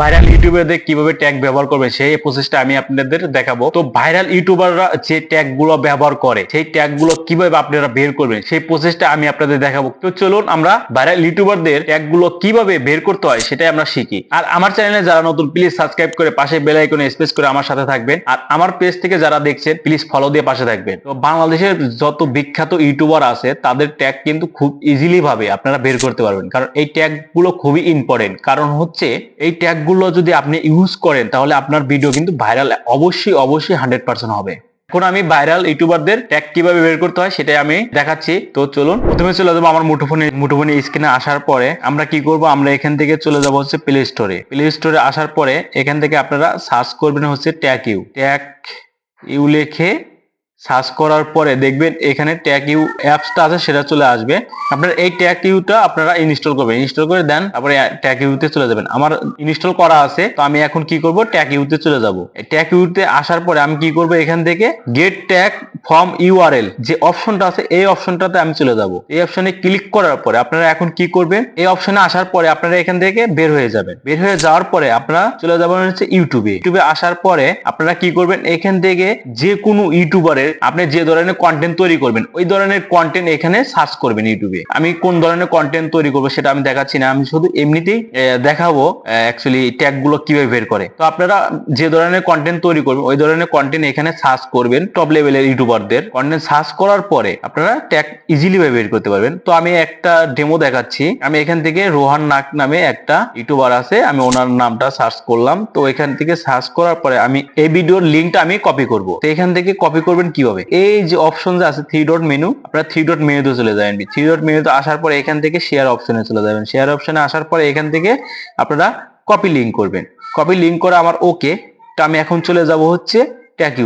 Viral ইউটিউবারদের কিভাবে tag ব্যবহার করবে সেই প্রসেসটা আমি আপনাদের দেখাবো। তো ভাইরাল ইউটিউবাররা যে ট্যাগ গুলো ব্যবহার করে সেই ট্যাগ গুলো কিভাবে আপনারা বের করবেন সেই প্রসেসটা আমি আপনাদের দেখাবো। তো চলুন আমরা ভাইরাল ইউটিউবারদের ট্যাগ গুলো কিভাবে বের করতে হয় সেটাই আমরা শিখি। আর আমার চ্যানেলে যারা নতুন প্লিজ সাবস্ক্রাইব করে পাশে বেল আইকনে প্রেস করে আমার সাথে থাকবেন। আর আমার পেজ থেকে যারা দেখছেন প্লিজ ফলো দিয়ে পাশে থাকবেন। তো বাংলাদেশের যত বিখ্যাত ইউটিউবার আছে তাদের ট্যাগ কিন্তু খুব ইজিলি ভাবে আপনারা বের করতে পারবেন, কারণ এই ট্যাগ গুলো খুবই ইম্পর্টেন্ট। কারণ হচ্ছে এই ট্যাগ গুলো যদি আপনি ইউজ করেন তাহলে আপনার ভিডিও কিন্তু ভাইরাল অবশ্যই 100% হবে। এখন আমি ভাইরাল ইউটিউবারদের ট্যাগ কিভাবে বের করতে হয় সেটাই আমি দেখাচ্ছি। তো চলুন প্রথমে চলে যাবো আমার মুঠোফোনে স্ক্রিনে আসার পরে আমরা কি করব, আমরা এখান থেকে চলে যাব হচ্ছে প্লে স্টোরে আসার পরে এখান থেকে আপনারা সার্চ করবেন হচ্ছে ট্যাগ ইউ লিখে সার্চ করার পরে দেখবেন এখানে ট্যাগ ইউ অ্যাপসটা আছে সেটা চলে আসবে। আপনারা এই ট্যাগ ইউটা আপনারা ইনস্টল করবেন, ইনস্টল করে দেন তারপরে ট্যাগ ইউতে চলে যাবেন। আমার ইনস্টল করা আছে, তো আমি এখন কি করব ট্যাগ ইউতে চলে যাব। ট্যাগ ইউতে আসার পরে আমি কি করব, এখান থেকে গেট ট্যাগ ফ্রম ইউআরএল যে অপশনটা আছে এই অপশনটাতে আমি চলে যাব। এই অপশনে ক্লিক করার পরে আপনারা এখন কি করবেন, এই অপশনে আসার পরে আপনারা এখান থেকে বের হয়ে যাবেন। বের হয়ে যাওয়ার পরে আপনারা চলে যাবেন হচ্ছে ইউটিউবে আসার পরে আপনারা কি করবেন, এখান থেকে যে কোনো ইউটিউবারের আপনি যে ধরনের কন্টেন্ট তৈরি করবেন ওই ধরনের কন্টেন্ট এখানে সার্চ করবেন ইউটিউবে। আমি কোন ধরনের কন্টেন্ট তৈরি করবো সেটা আমি দেখাচ্ছি না, আমি শুধু এমনিতেই দেখাবো অ্যাকচুয়ালি ট্যাগ গুলো কিভাবে বের করে। তো আপনারা যে ধরনের কন্টেন্ট তৈরি করবেন ওই ধরনের কন্টেন্ট এখানে সার্চ করবেন। টপ লেভেলের ইউটিউবারদের কন্টেন্ট সার্চ করার পরে আপনারা ট্যাগ ইজিলি ভাবে বের করতে পারবেন। তো আমি একটা ডেমো দেখাচ্ছি। আমি এখান থেকে রোহান নাক নামে একটা ইউটিউবার আছে, আমি ওনার নামটা সার্চ করলাম। তো এখান থেকে সার্চ করার পরে আমি এই ভিডিওর লিঙ্কটা আমি কপি করব। তো এখান থেকে কপি করবেন কিভাবে, এই যে অপশন যে আছে থ্রি ডট মেনু, আপনারা থ্রি ডট মেনুতে চলে যাবেন। থ্রি ডট মেনুতে আসার পরে এখান থেকে শেয়ার অপশনে চলে যাবেন। শেয়ার অপশনে আসার পরে এখান থেকে আপনারা কপি লিঙ্ক করবেন। কপি লিঙ্ক করা আমার ওকে। তো আমি এখন চলে যাব হচ্ছে ট্যাগ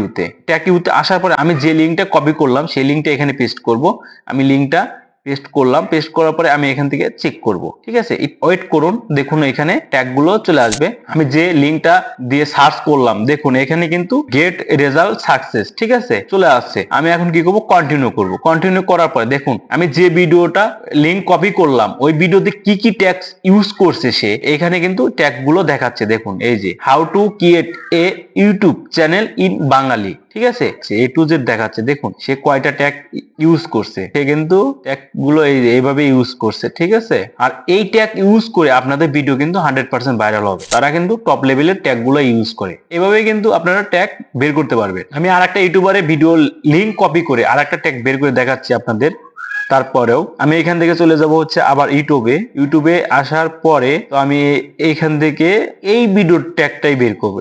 ইউতে আসার পরে আমি যে লিঙ্কটা কপি করলাম সেই লিঙ্কটা এখানে পেস্ট করব। আমি লিঙ্কটা পেস্ট করলাম, পেস্ট করার পরে আমি এখান থেকে চেক করব। ঠিক আছে, ওয়েট করুন, দেখুন এখানে ট্যাগ গুলো চলে আসবে। আমি যে লিঙ্কটা দিয়ে সার্চ করলাম দেখুন এখানে কিন্তু গেট রেজাল্ট সাকসেস ঠিক আছে চলে আসছে। আমি এখন কি করব, কন্টিনিউ করার পরে দেখুন আমি যে ভিডিওটা লিঙ্ক কপি করলাম ওই ভিডিওতে কি কি ট্যাগ ইউজ করছে সে এখানে কিন্তু ট্যাগ গুলো দেখাচ্ছে। দেখুন এই যে how to create a YouTube channel in Bangali, ঠিক আছে এ টু জেড দেখাচ্ছে। দেখুন সে কয়টা ট্যাগ ইউজ করছে, সে কিন্তু ট্যাগ গুলো এইভাবে ইউজ করছে। ঠিক আছে, আর এই ট্যাগ ইউজ করে আপনাদের ভিডিও কিন্তু 100% ভাইরাল হবে। তারা কিন্তু টপ লেভেলের ট্যাগ গুলো ইউজ করে, এভাবে কিন্তু আপনারা ট্যাগ বের করতে পারবেন। আমি আর একটা ইউটিউবারের ভিডিও লিঙ্ক কপি করে আর একটা ট্যাগ বের করে দেখাচ্ছি আপনাদের। তারপরেও আমি এখান থেকে চলে যাব হচ্ছে আবার ইউটিউবে আসার পরে তো আমি এইখান থেকে এই ভিডিওর ট্যাগটাই বের করবো।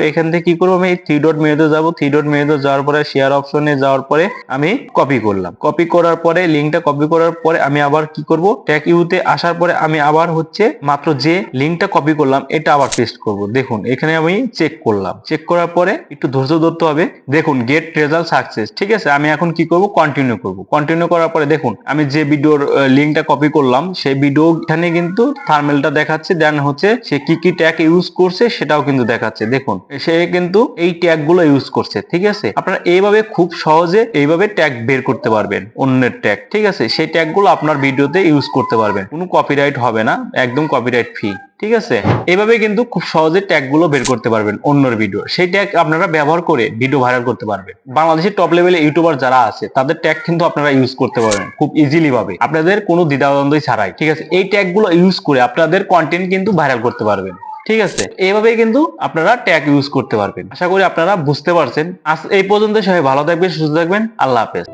এখান থেকে কি করবো, আমি থ্রি ডট মেনুতে যাবো। থ্রি ডট মেনুতে যাওয়ার পরে শেয়ার অপশনে যাওয়ার পরে আমি কপি করলাম। কপি করার পরে লিঙ্কটা কপি করার পরে আমি আবার কি করব, ট্যাগ ইউতে আসার পরে আমি আবার হচ্ছে মাত্র যে লিঙ্কটা কপি করলাম এটা আবার পেস্ট করব। দেখুন এখানে আমি চেক করলাম, চেক করার পরে একটু ধৈর্য ধরতে হবে। দেখুন গেট রেজাল্ট সাকসেস ঠিক আছে। আমি এখন কি করব, কন্টিনিউ করার পরে দেখুন আমি যে ভিডিওর লিঙ্কটা কপি করলাম সেই ভিডিও এখানে কিন্তু থাম্বনেলটা দেখাচ্ছে, দেন হচ্ছে সে কি কি ট্যাগ ইউজ করছে সেটাও কিন্তু দেখাচ্ছে। দেখুন সে কিন্তু এই ট্যাগ গুলো ইউজ করছে। ঠিক আছে, আপনারা এইভাবে খুব সহজে এইভাবে ট্যাগ বের করতে পারবেন অন্যের ট্যাগ। ঠিক আছে, সেই ট্যাগ গুলো আপনার ভিডিওতে ইউজ করতে পারবেন, কোনো কপিরাইট হবে না, একদম কপিরাইট ফ্রি। ঠিক আছে, এভাবে কিন্তু খুব সহজে ট্যাগ গুলো বের করতে পারবেন অন্যর ভিডিও। সেই ট্যাগ আপনারা ব্যবহার করে ভিডিও ভাইরাল করতে পারবেন। বাংলাদেশের টপ লেভেলে ইউটিউবার যারা আছে তাদের ট্যাগ কিন্তু আপনারা ইউজ করতে পারবেন খুব ইজিলি ভাবে, আপনাদের কোনো দ্বিধাদ্বন্দ্ব ছাড়াই। ঠিক আছে, এই ট্যাগ গুলো ইউজ করে আপনাদের কন্টেন্ট কিন্তু ভাইরাল করতে পারবেন। ঠিক আছে, এইভাবেই কিন্তু আপনারা ট্যাগ ইউজ করতে পারবেন। আশা করি আপনারা বুঝতে পারছেন। আজ এই পর্যন্ত, সবাই ভালো থাকবেন, সুস্থ থাকবেন, আল্লাহ হাফেজ।